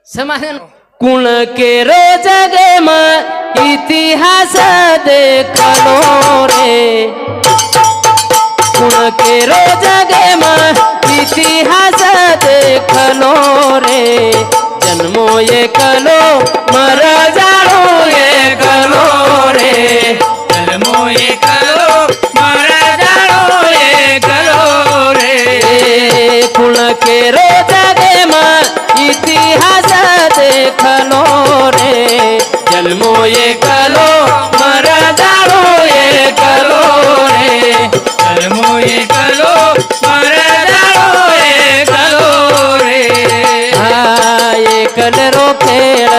समाधान कुण केरो जगे में इतिहास देखलो रे कुण केरो जगे में इतिहास देखलो रे जन्मो ये कलो मर जानो ये कलो रे जन्मो ये कलो मर जानो ये कलो रे कुण केरो जगे में इतिहास देखलो रे जन्मो ये कलो मर जानो ये कलो रे जन्मो ये कलो मर जानो ये कलो रे एकलरो खेळ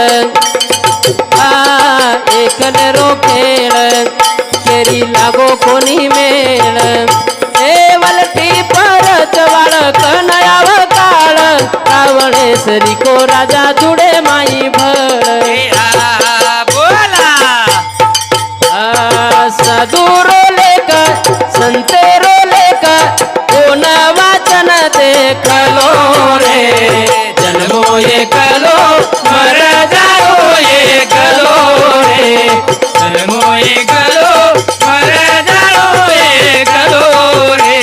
एकलरो खेळ केरी लागो कोणी मेळ ए वलटी परत वाळ कनयाव काळ रावणेश्वरी को राजा जुडे माई भळ बोला साधुरो लेख संतेरो लेख कोण वाचन देखलो रे जन्मो ये कलो मर जाओ ये कलो रे जन्मो ये कलो मर जानो ये कलो रे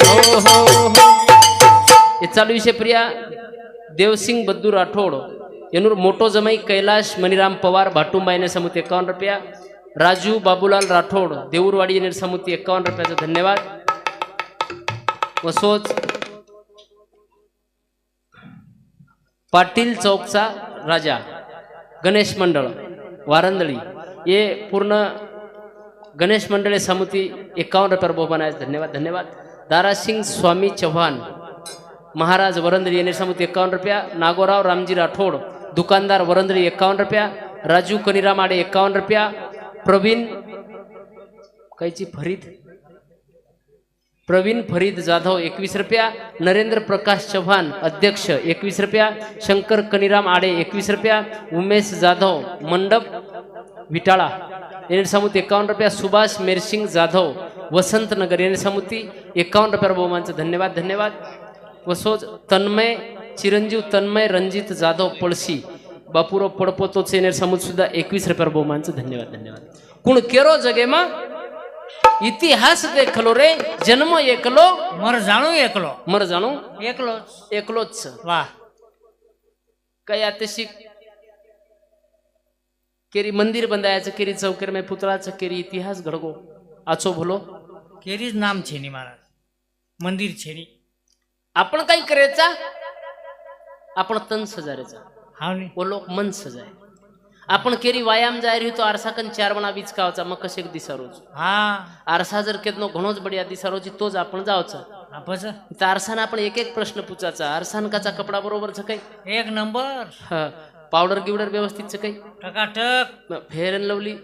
हो हो हे चालू विषय प्रिया देवसिंग बद्दू राठोड एनूर मोटो जमाई कैलाश मणिराम पवार भाटुंबाईने समुती 51 रुपया राजू बाबूलाल राठोड देऊरवाडी येणे समुती 51 रुपयाचा धन्यवाद वसोज पाटील चौकचा राजा गणेश मंडळ वारंदळी ये पूर्ण गणेश मंडळे समिती 51 रुपये बहुमान आहे धन्यवाद धन्यवाद दारासिंग स्वामी चव्हाण महाराज वरंदळी येणे समिती 51 रुपया नागोराव रामजी राठोड दुकानदार वरंदळी 51 रुपया राजू कनिराम आडे 51 रुपया प्रवीण कायची प्रवीण फरीद जाधव 21 रुपया नरेंद्र प्रकाश चव्हाण अध्यक्ष 21 रुपया शंकर कनिराम आडे 21 रुपया उमेश जाधव मंडप विटाळा येणे समुती 51 रुपया सुभाष मेरसिंग जाधव वसंत नगर येणे समुती 51 रुपया बहुमानचं धन्यवाद धन्यवाद वसोज तन्मय चिरंजीव तन्मय रणजित जाधव पळशी बापूराव पडपोतोचे येणे समुत सुद्धा 21 रुपया बहुमानचं धन्यवाद धन्यवाद कुण केरो जगे मा इतिहास देखलो रे जन्म एकलो मर जाणू एकलो मर जाणू एकलोच एकलोच वाह काय आतेशी केरी मंदिर बंधायचं केरी चौकेर में पुतळाचं केरी इतिहास घडगो आचो भलो केरीच नाम छेनी महाराज मंदिर छेनी आपण काय करायचा आपण तन सजायचा हा नी वो लोक मन सजाय आपण केरी व्यायाम जाय रही तो आरसा कन 4 बना विचकावचा मग कशे दिसा रोज हा आरसा जर केतनो घणोच बढिया दिसा रोज तोच आपण जावचा आपच तर आरसाने आपण एक एक प्रश्न पूछाचा आरसान काचा कपडा बरोबर छ काही एक नंबर पावडर गिवडर व्यवस्थित छ काही टकाटक फेअर अँड लवली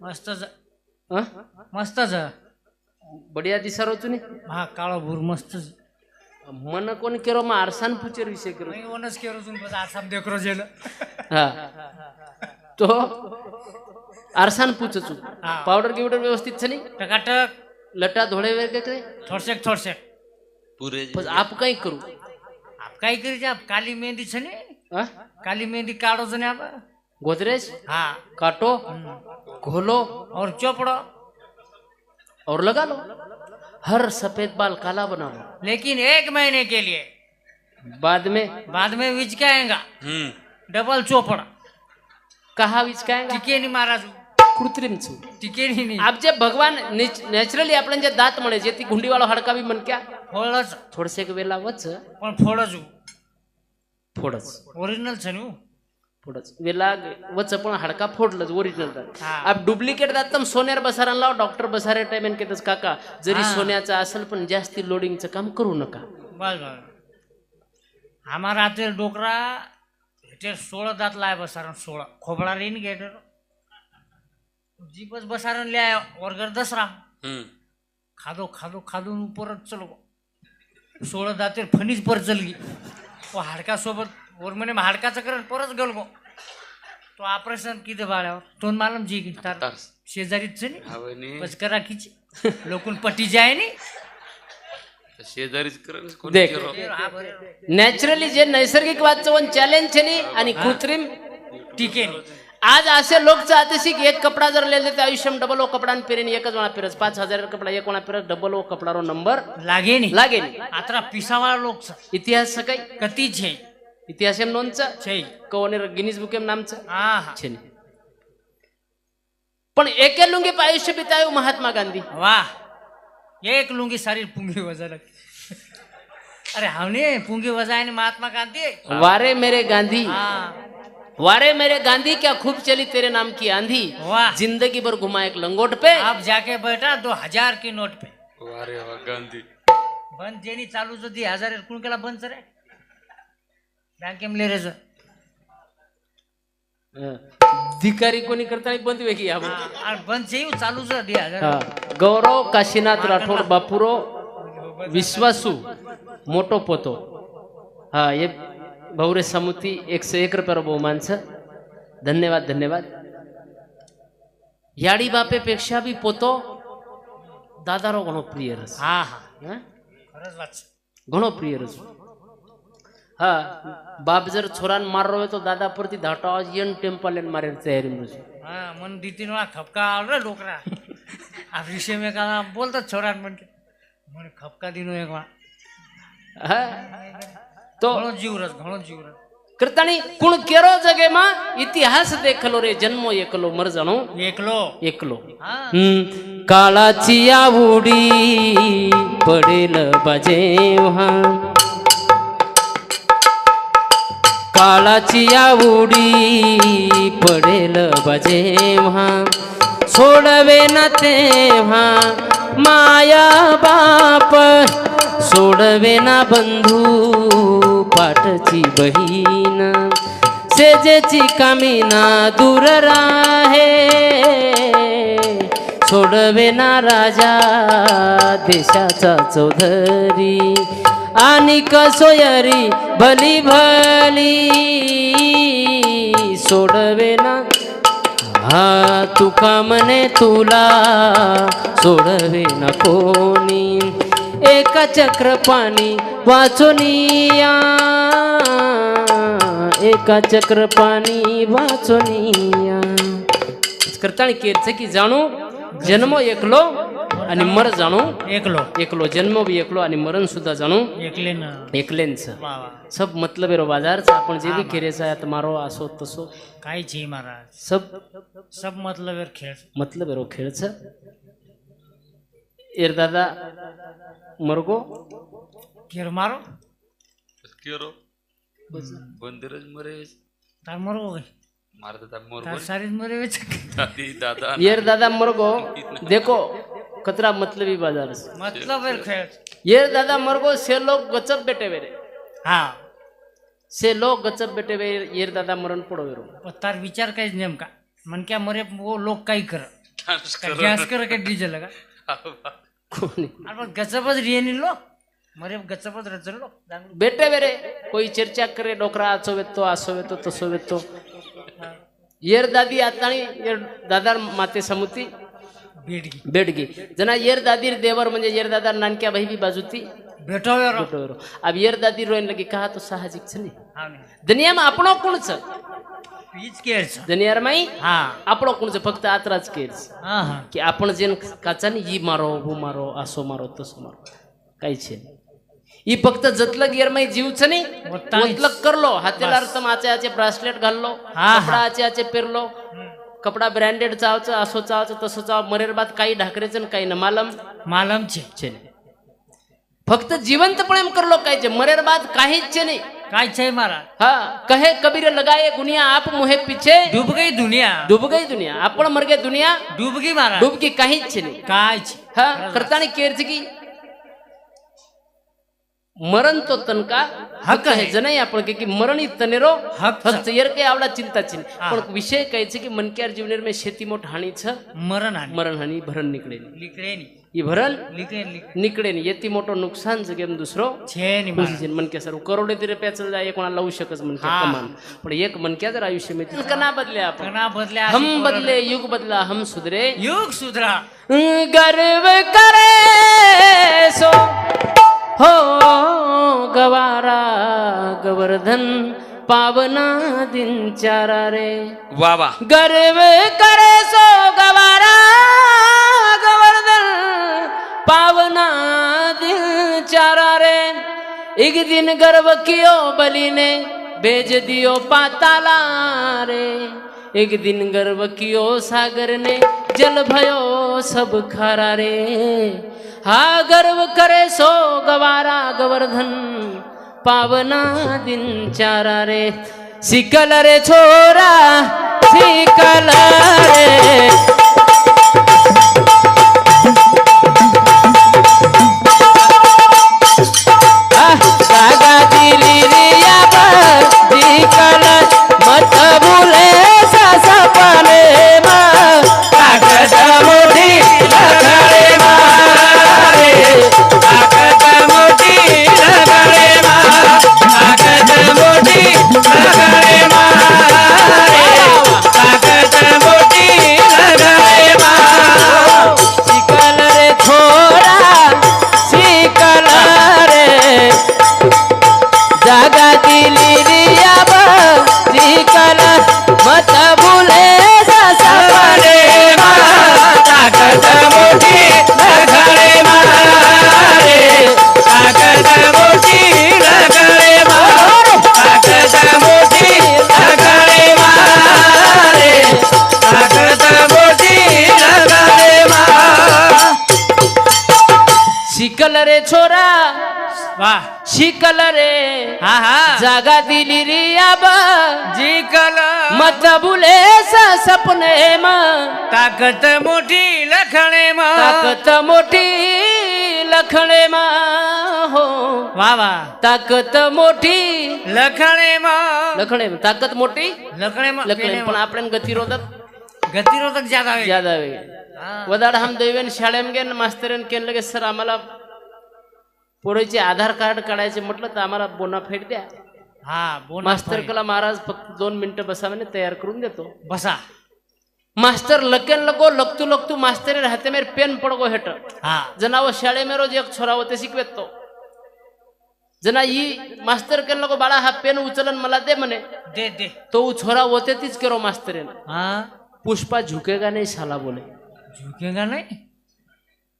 मस्त हं? मस्त बढिया दिसा रोज नी हा काळो भूर मस्त मन कोण केरो मा आरसान पूछेर विषय करो नहीं वनस केरो तुम बस आसाम देख रो जेल हा तो आरसान पूछचू हा. पावडर गिवडर व्यवस्थित छ नी टकाटक लटा धोळे वेर के करे थोड़से पूरे बस आप काही करू आप काय करी आप काली मेहंदी छने हा? काली मेहंदी काढो जने आप गोदरेज हाँ काटो घोलो और चोपड़ो और लगा लो हर सफेद बाल काला बना लो लेकिन 1 महीने के लिए बाद में विचकाएगा डबल चोपड़ा कहा विचकाएगा टिके नहीं महाराज कृत्रिम छु टिके नहीं आप जब भगवान नेचरली आपण जे दात मळे जे ती गुंडी वाला हडका भी मन क्या फोडच थोडसे एक वेला वच पण फोडच फोडच ओरिजिनल छनु फोडच वेला वच पण हडका फोडलच ओरिजिनल दात हा. आप डुप्लिकेट दात तम सोन्यार बसारान लाव डॉक्टर बसारे टाइम केतस काका जरी हा. सोन्याचा असेल पण जास्ती लोडिंगचं काम करू नका बस हमारा तेल डोकरा हेटे 16 दात लाय बसारण 16 खोबड़ा रेन गेटर जीपस बसारण ले आयो वर्गर 10 राम खादो ऊपर चलो 16 दातेर फणीच पर चल गई वो हाडका सोबत और मने हाडकाचं करण परच गेल गो तो ऑपरेशन किती बाळ्यावर तोन मालम जी की तार शेजारीच नी बस करा किच लोकून पटी जाय नी शेजारीच करेल कोणी देख केलं. हा बरे नॅचरली जे नैसर्गिक वातावरण चॅलेंज છે ની आणि कृत्रिम टीके आज असे लोक चाहते છે કે एक कपडा जर ले लेते आयुष्यम डबल ओ कपडा पेरेन एकच वेळा पेरस 5000 कपडा एक वेळा पेरस डबल ओ कपडारो नंबर लागे नहीं लागे नहीं. आतरा पिसावाळा लोक छ इतिहास काही कती छे इतिहास एम नोंदचं छै कोणी गिनीज बुक एम नामचं हा हा છે નહીં. પણ એકે લુંગી પર આયુષ્ય बिताયું महात्मा गांधी. वाह एक लुंगी सारी पुंगी वजा लग अरे हमने पुंगी वजाए ने महात्मा गांधी वारे मेरे गांधी हाँ वारे मेरे गांधी क्या खूब चली तेरे नाम की आंधी वाह जिंदगी भर घुमा एक लंगोट पे आप जाके बैठा 2000 की नोट पे वारे वा गांधी बंद जेनी चालू जो 1000 कुण केला बंद रे बँकेम ले रे धिकारी कोणी करता बंद वेगळी और बंद जेऊ चालू जो 2000 गौरव काशीनाथ राठोड बापुरो विश्वासू मोटो पोतो हा ये भवरे समुती 101 रुपयावर बहुमान छ. धन्यवाद धन्यवाद. याडी बापे पेक्षा बी पोतो दादारो घणो प्रिय रस. हा हा हं? खरंच वाच घणो प्रिय रस. हा बाप जर छोरान मारो હોય તો દાદા પરથી ધાટા યન ટેમ્પલેન મારે તૈયારી માં છે. हाँ मन दी तीन वाला खपका रे डोकरा आप विषय में कहा बोलता छोरा मन के मन खपका दिनो एक बार હા તો घणो जीव रस કરતાણી કુણ કેરો જગે માં ઇતિહાસ દેખલો રે જન્મો એકલો મર જાણો एकलो એકલો. हाँ काळाची आवडी पडेल बाजेव्हा काळाची आवडी पडेल बाजेव्हा सोडवे ना तेव्हा माया बाप सोडवे ना बंधू पाठची बहीण सेजेची कामिना दूर राहे सोडवे ना राजा देशाचा चौधरी आणि कसोयरी भली भली सोडवे ना हा तुका मने तुला सोडवे ना कोणी एका चक्रपाणी वाचोनिया एका चक्रपाणी वाचोनिया करताणी केरचं की जाणू जन्म एकलो आणि मर जाणू एकलो एकलो जन्म बी एकलो आणि मरण सुद्धा जाणू एकले ना एकलेंच वा वा सब मतलब रो बाजार आपण जे बी केरेचा आहे मारो असो तसो काय छी महाराज सब सब मतलब खेळ मतलब रो खेळच एर दादा मरगो केर मारो केरो बंदरच मरे तार मरो गई मारता था मोर तार सारी मरे वेच दादी दादा एर दादा मरगो देखो कतरा मतलबी बाजार से. मतलब खेळ एर दादा मरगो से लोग गचप बेटे वेरे हा से लोग गचप बेटे वे एर दादा मरण पडो वेरो पण तार विचार काय नेमका मन क्या मरे वो लोग काही कर डांस काय गॅस कर काय डीजे लगा कोणी अरे पण गचपच रियनी लो मरे गचपच रचल लो चांगलं. बेटे वेरे कोई चर्चा करे डोकरा आचो वेतो आसो वेतो तसो वेतो एर दादी आताणी एर दादा माते समुती भेटगी बेडगी जना एर दादी देवर म्हणजे एर दादा नानक्या भाई भी बाजूती भेटो वेरो बेटो वेरो अब एर दादी रोइन लगी कहा तो साहजिक छ नहीं हा नाही दुनिया में आपणो कोण छ पीच केर छ दुनिया में हा आपणो कोण छ फक्त आतराच केस हा हा की आपण जेन काचा नी ई मारो वो मारो आसो मारो तसो मारो काही छे ई फक्त जतलं गियर मै जीव छ नी वत्तानीच. मतलब करलो हातेला अर्थम आचे आचे ब्रासलेट घाललो हा, हा. कपडा आचे आचे पेरलो कपडा ब्रँडेड चावचं असो चावचं तसं चाव मरेर बाद काही ढाकरेचं काही न मालम मालम छे छे नाही. फक्त जिवंतपणे करलो काय छे मरेर बाद काहीच छे नाही काय छे मारा हा कहे कबीर लगाए गुनिया आप मुहे पीछे डूब गई दुनिया डूब गई दुनिया आपण मर गए दुनिया डूब गई मारा डूब की काहीच छे नाही काय छे हा करतानी केरच की मरण तो तनका हक है जनाई आपण के कि मरण ही तनेरो हक फक्त यर के आवडा चिंता छिन हा. पण विषय कायचे की मनक्यार जीवनेर में शेती मोठ हानी छ मरण आली मरण हानी भरण निकळे लिकड़े नी ई भरण लिकड़े निकळे नी येती मोठो नुकसान जगेम दुसरो छे नी मारा खुशी मनके सर करोडे तरी रुपयाचं जाय कोणा लावू शकच मनके हा. कमान पण एक मनक्या जर आयुष्य में कना बदले आपण कना बदले हम बदले युग बदला हम सुधरे युग सुधरा गर्व करे सो हो गवारा गोवर्धन पावना दिनचारा रे वा वा गर्व करे सो गवारा गोवर्धन पावना दिनचारा रे एक दिन गर्व कियो बलि ने भेज दियो पाताला रे एक दिन गर्व कियो सागर ने जल भयो सब खारा रे हा गर्व करे सो गवारा गोवर्धन पावना दिनचारा रे सिकल रे छोरा सिकल रे जागा दिली रिया सिकल मत भूले सपने माँ ताकत मोठी लगरे मारे ताकत मोठी लगरे माँ ताकत मोठी लगरे मारे ताकत मोठी लगरे माँ सिकल रे छोरा सिकल रे जागा दिली रिया सिकल मत भूले सपने ताकत मोठी लगरे मारे ताकत मोठी लगरे मारे ताकत मोठी लगरे मारे ताकत मोठी लगरे मारे शिकल रे छोरा वाह शिकल रे हा हा जागा दिली रिया जिकल मत भूले सपने ताकत मोठी लखणे ताकत मोठी लखणे हो वा वा ताकत मोठी लखणे लखणे ताकत मोठी लखणे लखणे पण आपण गतिरोधक गतिरोधक ज्यादा आहे. ज्यादा वेळ हा. वदाड हम दैवेन शाळेम गेन मास्तरेन केन लगे सर आम्हाला पोराचे आधार कार्ड काढायचे म्हटलं तर आम्हाला बोनाफाईड द्या हा बोन मास्तर कला महाराज फक्त 2 मिनिटं बसा म्हणे तयार करून देतो बसा मास्तर लकेन लगो लगतू लगतू मास्तर हाते मेरे पेन पडगो हेट हा जनाव शाळे में रोज एक छोरा होते शिकवेत तो जना ई मास्तर केन लगो बाळा हा पेन उचलन मला दे म्हणे दे दे तो छोरा होते तीच करो मास्तरेन हा पुष्पा झुकेगा नहीं साला बोले झुकेगा नाही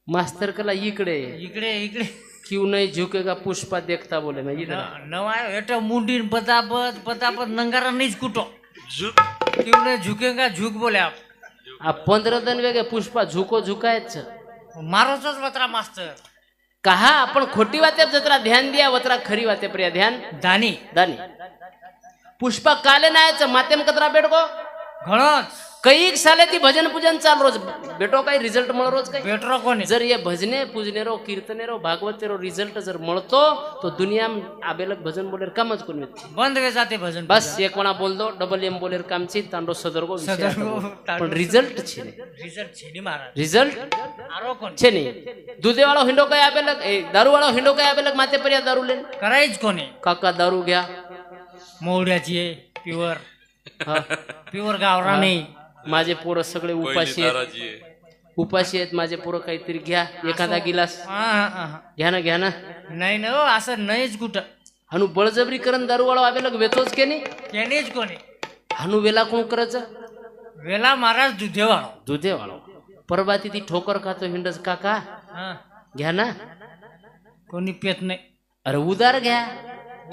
मास्तर कला इकडे इकडे इकडे क्यों नहीं झुकेगा पुष्पा देखता बोले मैं इधर नवा एट मुंडीन पतापत पतापत नंगारा नहीं कुटो झुक क्यों नहीं झुकेगा झुक बोले आप 15 दिन वेगे पुष्पा झुको झुकायच मारोच वत्रा मास्तर कहा आपण खोटी वाते जत्रा ध्यान दिया वत्रा खरी वाते प्रिया ध्यान दानी दानी पुष्पा काले नायच मातेम कतरा बेडको घणोच कई साले ती भजन पूजन चाल रोज बेटो काही रिझल्ट मळ रोज काही बेटरो कोणी जर ये भजने पूजने रो कीर्तने रो भागवते रो रिझल्ट जर मळतो तो दुनिया में आबेलक भजन बोलेर कामच कोण बंद वे जाते भजन बस एक वणा बोल दो डबल एम बोलेर काम ची तांडो सदरगो सदरगो पण रिझल्ट छे रिझल्ट छेडी महाराज रिझल्ट आरो कोण छे नहीं दूधे वाला हिंडो काय आबेलक दारू वाला हिंडो काय आबेलक माते पर्या दारू लेन करायच कोणी काका दारू घ्या मोहड्याची आहे प्युअर हा प्युअर गावरानी माझे पोरं सगळे उपाशी आहेत उपाशी आहेत माझे पोरं काहीतरी घ्या एखादा गिलास घ्या ना नाही ना हो, असं नाहीच कुठं हनु बळजबरी करण दारू वाला आबेलक वेचोच के नाही त्यानेच कोणी हनु वेला कोण करायचं वेला महाराज दुधे वाळो दुधे वाळो परबाती ती ठोकर खातो हिंडस काका घ्या ना कोणी पेत नाही अरे उदार घ्या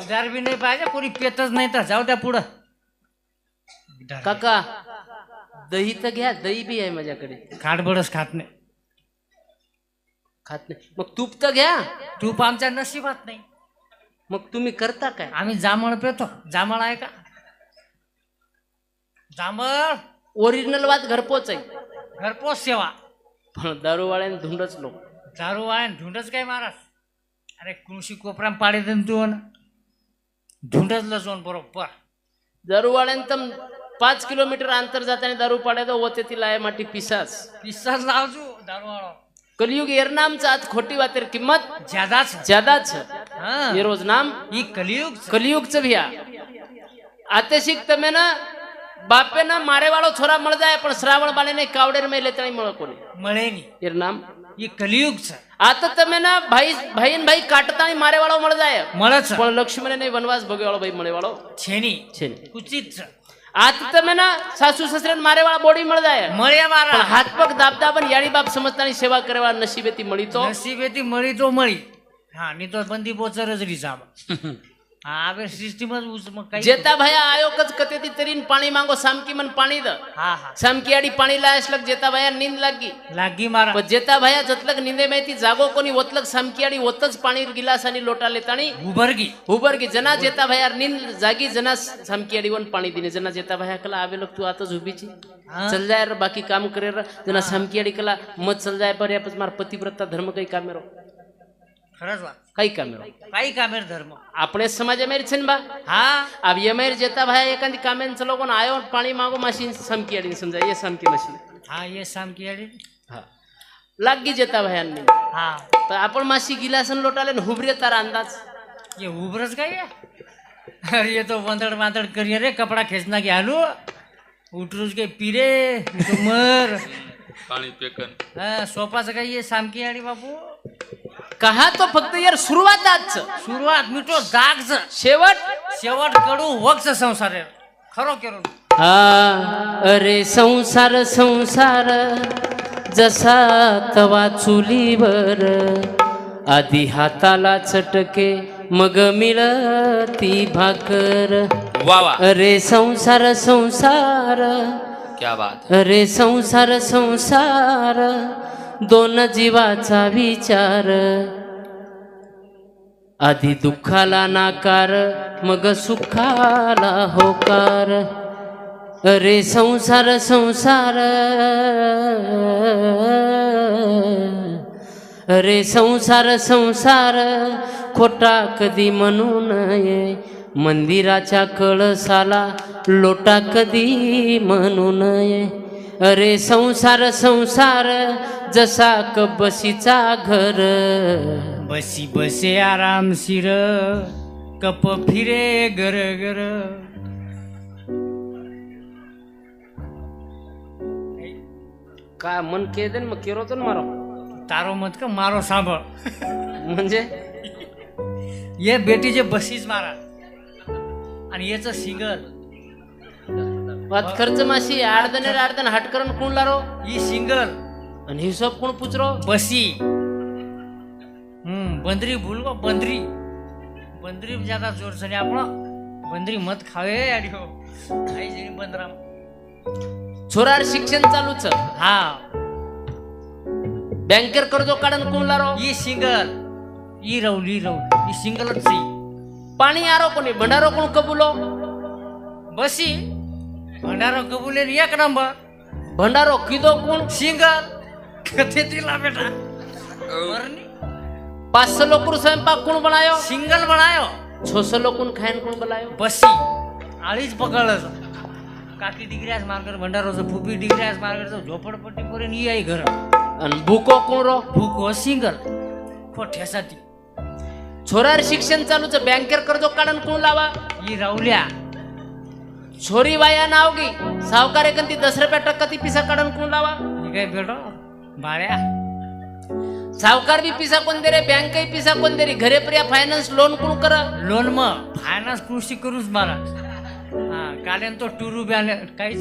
उदार बी नाही पाहिजे कोणी पेतच नाही तर जाऊ द्या पुढं काका दही तर घ्या दही बी आहे माझ्याकडे खाटबडच खात नाही खात नाही मग तूप तर घ्या तूप आमच्या नशिबात नाही मग तुम्ही करता काय आम्ही जांभळ पेतो जांभळ आहे का जांभळ ओरिजिनल वाद घरपोच आहे घरपोच सेवा पण दारूवाळ्याने धुंडच लोक दारू आहे ढुंडच काय महाराज अरे कृषी कोपरा पाडी दे तू ढुंडच लसवून बरोबर दारूवाळ्याने तर 5 किलोमीटर अंतर जाताना दारू पाड्याचा होते ती लाय माटी पिसाच पिसाच लावजू दारूवाळो कलियुग एरनामचा आज खोटी वातेर किंमत ज्यादाच ये रोज नाम ही कलियुग कलियुगच भिया आतेशिक तमे ना बापे ना मारे वाळो छोरा मळ जाय पण श्रावण बाले नाही कावडेर मेले तरी मळ कोणी मळेनी एरनाम એ કલિયુગ છે. આ તો તમે ના ભાઈ ને ભાઈ કાટતા મારે વાળો મળી જાય મળે છે પણ લક્ષ્મણ ને વનવાસ ભોગવે વાળો ભાઈ મળે વાળો છે નહીં, છે ને. ઉચિત છે. આ તો તમે ના સાસુ સસરે ને મારે વાળા બોડી મળી જાય મળ્યા પણ મારા હાથ પગ દાબદા પણ યાળી બાપ સમજતાની સેવા કરવા નસીબેથી મળી તો નસીબેથી મળી તો મળી. હા નહીં તો બંદી બોચર જ રહી સાબ. હા હવે સિસ્ટમ જ કઈ. જેતા ભાઈ આયોક જ કતેથી તરીને પાણી માંગો સામકી મન પાણી દ હા હા સામકી આડી પાણી લાયસ લગ જેતા ભાઈ નીંદ લાગી લાગી મારા. પણ જેતા ભાઈ જતલક નીંદે મેથી જાગો કોની ઓતલક સામકી આડી ઓત જ પાણી ગિલાસાની લોટા લેતાણી ઉભરગી ઉભર की जना जेता भाई नींद जागी जना सामकी अड़ी वन पानी दीने जना जेता भाई कला आवे लोग तू आता उभी छी हाँ। चल जाए रे बाकी काम करे रे जना सामकी अड़ी कला मत चल जाए पर या मार पतिव्रता धर्म कई काम रो ખરજ વાત कई काम रो કઈ કામેર ધર્મ. આપણે સમાજ મેર છે ને બા હા अब ये मेर जेता भाई एकांदी कामेन चलो कोन आयो पानी मांगो मशीन सामकी अड़ी समझा ये सामकी मशीन હા એ સામ કિયાડી. हां लागी जेता भाई अन्नी હા तो आपण मासी गिलासन लोटा ले हुबरे तारा अंदाज એ ઉભરજ કઈ અરે એ તો વાંદળ વાંદળ કરીએ રે કપડા ખેંચના કે હાલો ઉઠરું જ કે પીરે મર. પાણી પેકન હા સોપા સગાઈએ સામકીયાડી બાપુ. कहा तो फक्त यार सुरुवात आज छ સુરવાત મીઠો દાગ છે, शेवट છેવટ કડું વખ છે સંસારે. ખરો કેરો हा अरे संसार संसार जसा तवा चुलीवर आधी हाताला चटके मग मिळती भाकर વાહ વાહ अरे संसार संसार क्या बात अरे संसार संसार दोन जीवाचा विचार आधी दुःखाला नाकार मग सुखाला होकार अरे संसार संसार अरे संसार संसार खोटा कधी म्हणू नये मंदिराच्या कळसाला लोटा कधी म्हणू नये अरे संसार संसार जसा कबशीचा घर बसी बसे आरामशीर कप फिरे गर गर. काय मन के दे मग केरो तो मारो તારો મત કે મારો સાંભળ. म्हणजे ये बेटीचे बसीच मारा आणि याचं सिंगल वात खर्च माशी आडदन हट करून कोण लारो ही सिंगल आणि हिशोब कोण पुचरो बसी. बंदरी भूल गो बंदरी बंदरी ज्यादा जोर से आपण बंदरी मत खावे अडी हो आई जरी बंदरा. छोरार शिक्षण चालूच हा बँकेर कर्जो काढून कोण लारो ही सिंगल ही रवली ही सिंगलच सी. पाणी आरो कोणी भंडारो कोण कबुलो बसी भंडारो कबूले एक नंबर भंडारो किदो कोण सिंगल कथे तिला बेटा वरनी 500 लोक स्वयंपाक कोण बनायो सिंगल बनायो 600 लोकून खायन कोण बनायो बसी आळीच पकडलं. काकी डिग्र्यास मार्गर भंडारोचं फुपी डिग्र्यास मार्गरचं झोपडपट्टी करून ही आई घर आणि भूको कोण रो भूक हो सिंगल खोठ्यासाठी. छोरार शिक्षण चालूच बँकेर कर्जो काढून कोण लावा ही रावल्या छोरी वाया नाव गी सावकार एकंती 10 रुपया टक्का ती पिसा काढून कोण लावा ही काय बेटो बाळ्या सावकार भी पिसा कोण दे रे बँक पिसा कोण दे रे घरे पर्या फायनान्स लोन कोण कर लोन मग फायनान्स कृषी करूच मला. हा काढेन तो टुरू बॅले काय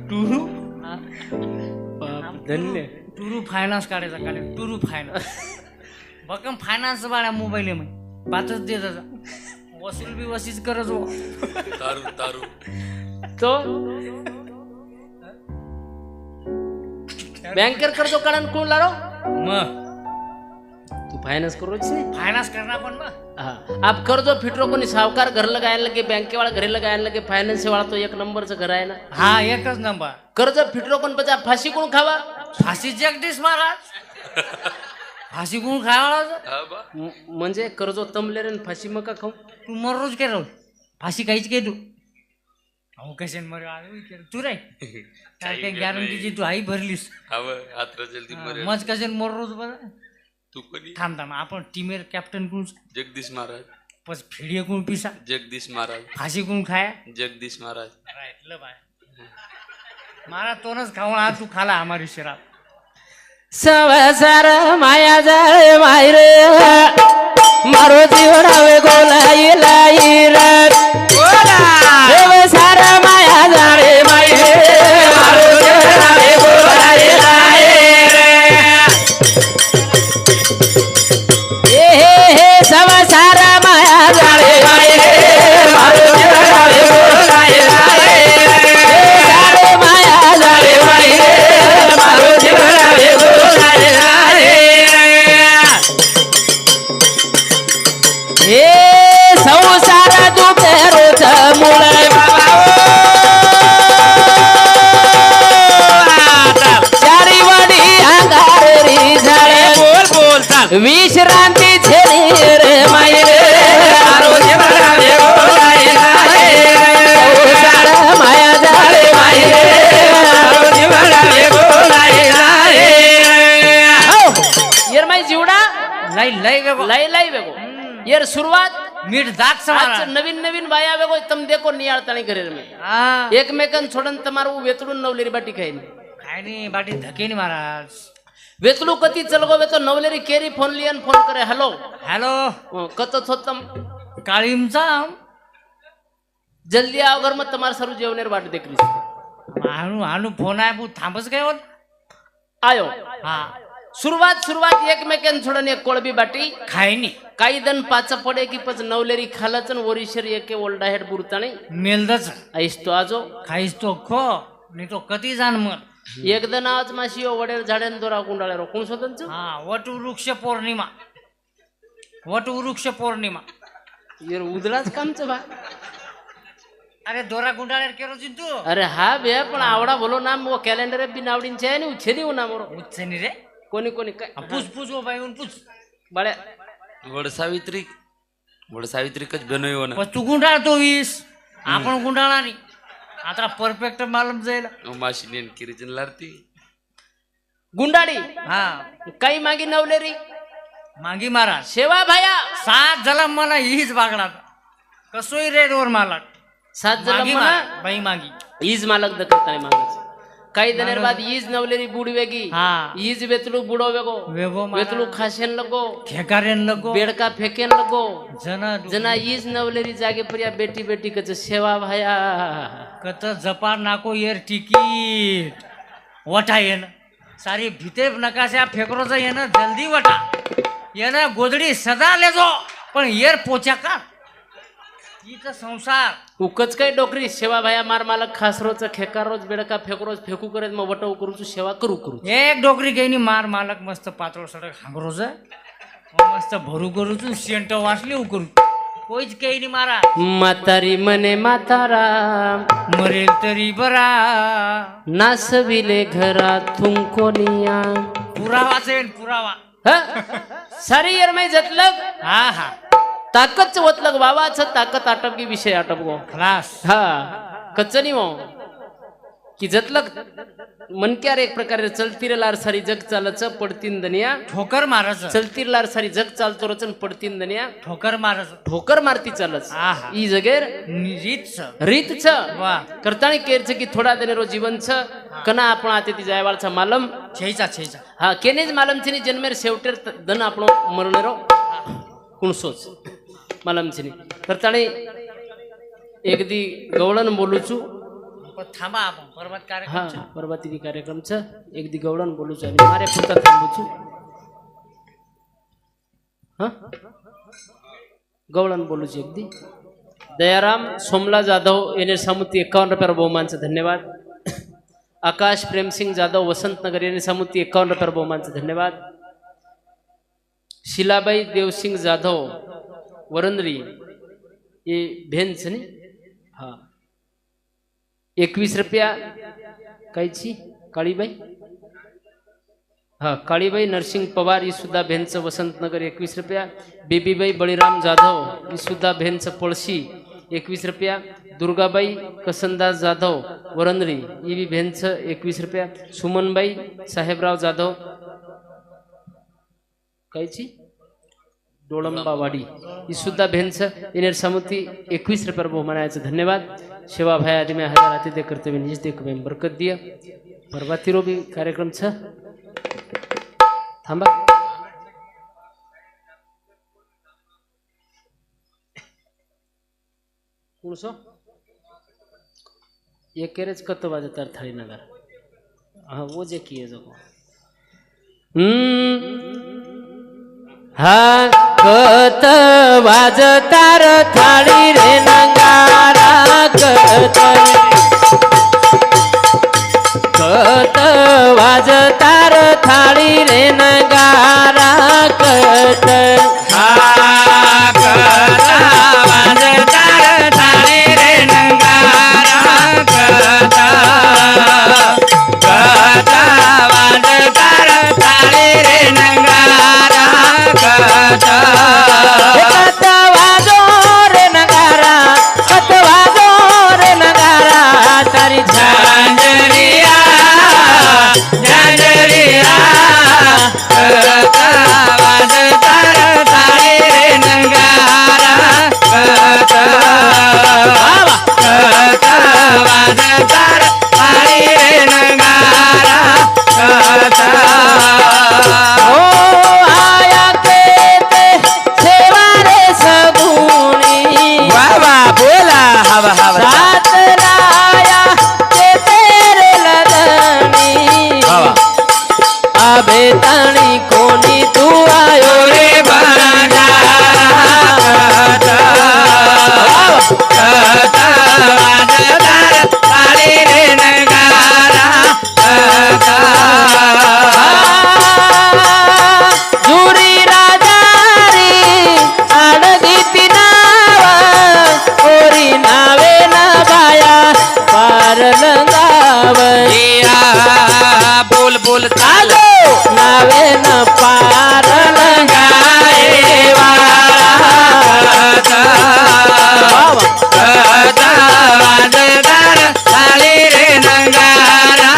टुरू धन्य टुरू फायनान्स काढायचा काढेन टुरू फायनान्स भक्कम फायनान्स बाळ्या मोबाईल मग बातच दे त्याचा वसूल बी वसीच करत हो. तारू तारू तो बँकेर कर्जो काढून कोण लारो मग तू फायनान्स करू छे फायनान्स करना पण मग हाँ आप कर्जो फिटरो कोणी सावकार घर लगायला लगे बँके वाला घरे लगायला लगे फायनान्स वाला तो एक नंबरचं घर आहे ना हा एकच नंबर. कर्ज फिटरो कोण बचा फाशी कोण खावा फाशी जगदीश महाराज फाशी कोण खावा हा बा म्हणजे कर्जो तमले रे फाशी मका खाऊ तू मर रोज काय राहू फाशी काहीच काय तू अहो कशाने मर तू रे काय काय गॅरंटीची तू आई भरलीस हव आत्र जल्दी मरे मज कशाने मर रोज बरं तू कोणी थांब थांब आपण टीमेर कॅप्टन कोण जगदीश महाराज पस फिडिये कोण पिसा जगदीश महाराज फाशी कोण खाया जगदीश महाराज राईट ल बाय मारा तोनच खाऊन आज तू खाला हमारी शराब संसार माया जाळे मायरे मारो जीवनावे गोलाई लाई संसार माया जाळे मायरे मारो जीवनावे गोलाई लाई हे संसार माया जाळे मायरे मारो जीवनावे गोलाई लाई माया जाळे मायरे मारो जीवनावे गोलाई लाई हे संसार दुखे रोज मुळे चारी वडी अंगारी झाले बोल बोल विश्रांती झेली रे मायरे मारो जीवनावे गोलाई लाई संसार माया जाळे मायरे मारो जीवनावे गोलाई लाई येर माय जीवडा लय लय वेगो लय लय वेगो येर सुरुवात मीठ दात आज समारा नवीन नवीन बाया वेगो तम देखो नियाळताणी करे मी हा एकमेकान सोडन તમારું વેતડું નવલેરી બાટી ખાઈને काय नाही बाटी धकेनी महाराज વેતલું કતી ચલગો વે તો નવલેરી કેરી ફોન लियन फोन करे हॅलो हॅलो કત છોતમ काळीमचा जल्दी आव घर मग તમાર સરું જેવનેર વાટ દેખરી आणू आणू फोन आहे बू थांबच काय होत आयो हा सुरुवात एकमेकान सोडन एक कोळबी बाटी खाय नाही काही दन पाच पडे की पच नवलेरी खालच वरीशर एके ओल्डा हेड बुरताणी मेलदच आईस तो आजो खाईस तो खो नाही तो कधी जाण मग एक दन आज माशी वडेर झाड्यान दोरा गुंडाळ्यारो कोण स्वतंच हा वटवृक्ष पौर्णिमा वटवृक्ष पौर्णिमा येर उदलाच कामच बा अरे दोरा गुंडाळ्यार केरो तू अरे हा बे पण आवडा बोलो नाम वो कॅलेंडर बी नावडींचे आहे आणि उछेरी हो नाम उच्चनी रे कोणी कोणी काय पूछ पूछ वो बाई पूछ बड्या वड सावित्री कच बनव ना पण तू गुंडाळ तो वीस आपण गुंडाळा नाही आता परफेक्ट मालूम जाईल माशी नेन किरीजन लारती गुंडाळी हा काही मागी नवलेरी मागी महाराज सेवा भाया 7 जलम मला हीच बागडा कसोई रेड वर मालक 7 जलम मागी म्हणा मा- बाई मागी ईज मालक दखताने मागच काही दनेर बाद ईज नवलेरी बुडवेगी हा ईज वेतलू बुडो वेगो वेगो वेतलू खासेन लगो ठेकारेन लगो बेडका फेकेन लगो जना जना ईज नवलेरी जागे पर्या बेटी बेटी कच सेवा भाया कत जपा नाको येर टिकीट वटा येन सारी भीते नकाशा फेकरोचा येन जल्दी वटा येन गोदडी सदा लेजो पण येर पोचा का इथं संसार उकच काय डोकरी सेवा भाया मार मालक खास रोज खेकार रोज बेडका फेक रोज फेकू करेत मग वटव करूच सेवा करू करू एक डोकरी घेईनी मार मालक मस्त पातळ सडक हांगरोज मस्त भरू करूच शेंट वाचली करू कोईच काही नाही मारा म्हातारी मने म्हातारा मरेल तरी बरा नासविले घरातून कोनिया पुरावाच येईल पुरावा सारी येरमाई जतलग हा हा ताकदच वतलग बाबाच ताकद आटपगी विषय आटपगो खलास हा कच्चनी हो की जतलग मनक्यार एक प्रकारे चलतीर लार सारी जग चालच पडतीन दनिया ठोकर मारच चलतीर लार सारी जग चालतो रचन पडतीन दनिया ठोकर मारच ठोकर मारती चालच आहा. ई जगेर रीतच રીત છે वा કરતાણી કેર છે કે થોડા દિનેરો જીવન છે કના આપણા હાથેથી જાયવાળ છે માલમ छेचा छेचा હા કેને જ માલમ છે ની જન્મેર સેવટેર ધન આપણો મરણેરો કુણસોच માલમ છે ની કરતાણી એક દી ગવળન બોલું છું पण थांबा आपण पर्वत कार्यक्रम હા છે. પરબતી કાર્યક્રમ છે એક દી ગવળન બોલું છું અને મારે પૂરતા થાંભું છું હા ગવળન બોલું છું એક દી दयाराम सोमला जाधव याने सामुती 51 रुपयावर बहुमानचं धन्यवाद आकाश प्रेमसिंग जाधव वसंतनगर याने सामुती 51 रुपयावर बहुमानचं धन्यवाद शिलाबाई देवसिंग जाधव वरंदरी ये भेंच ने हा 21 रुपया कायची काळीबाई हा काळीबाई नरसिंग पवार ही सुद्धा भेंच वसंतनगर 21 रुपया बेबीबाई बळीराम जाधव ही सुद्धा भेंच पळशी 21 रुपया दुर्गाबाई कसनदास जाधव वरंदरी ही बी भेंच 21 रुपया सुमनबाई साहेबराव जाधव कायची डोळंबावाडी ही सुद्धा भेंच इनेर सामुती 21 रुपया बहुमानाचं धन्यवाद सेवा भाई आदि में हजार आतिथ्य कर्तव्य निज देख बरकत दिया परवातीरो भी कार्यक्रम छ थांबा कुणसो ये केरेच कत वाजे तार थाळी नगर हाँ वो जे किए जो हाँ कत वाज तार थाळी रे नगारा कत वाज तार थाळी रे नगारा कत बेताणी कोणी तू आयो रे बाजा थाळी रे नगारा जुरी राजारी आडगीती नाव ओरी नावे ना बाया पार लंगाव बोल बोल चालो नावे न पार लगाए थाळी रे नगारा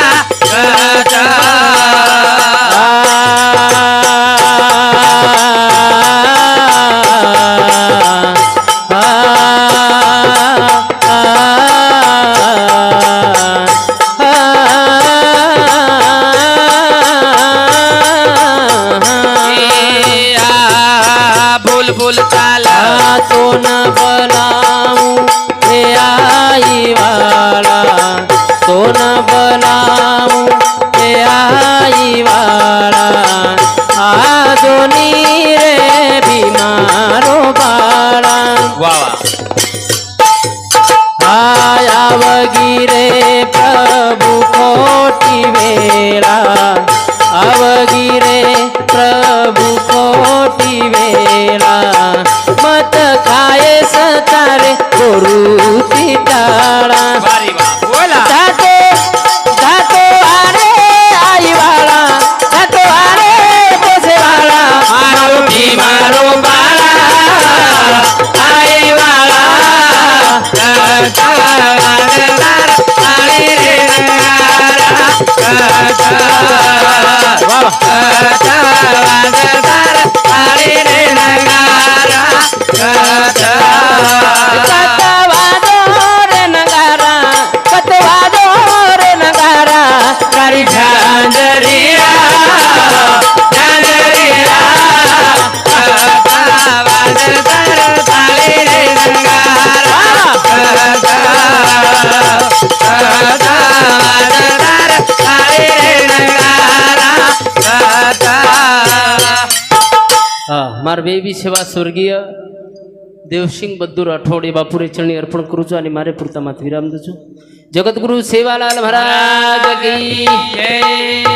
बोल चाला तो न बनाऊ हे आई वाला तो न बनाऊ हे आई वाला आजोनी रे बीमारो बाला आया वगिरे प्रभु कोटि वेला अवगिरे प्रभु कोटि वेला मत खाए सतारे गोरु पिटाड़ा जातो जातो आरे आई वाला जातो आरे बोसे वाला मारो बीमारो बाला आई वाला मार बेबी सेवा स्वर्गीय देवसिंग बद्दू राठोड बापुरे चरणी अर्पण करू छो आणि मारे पुरता मात विराम दू छो। जगतगुरु सेवालाल महाराज की जय।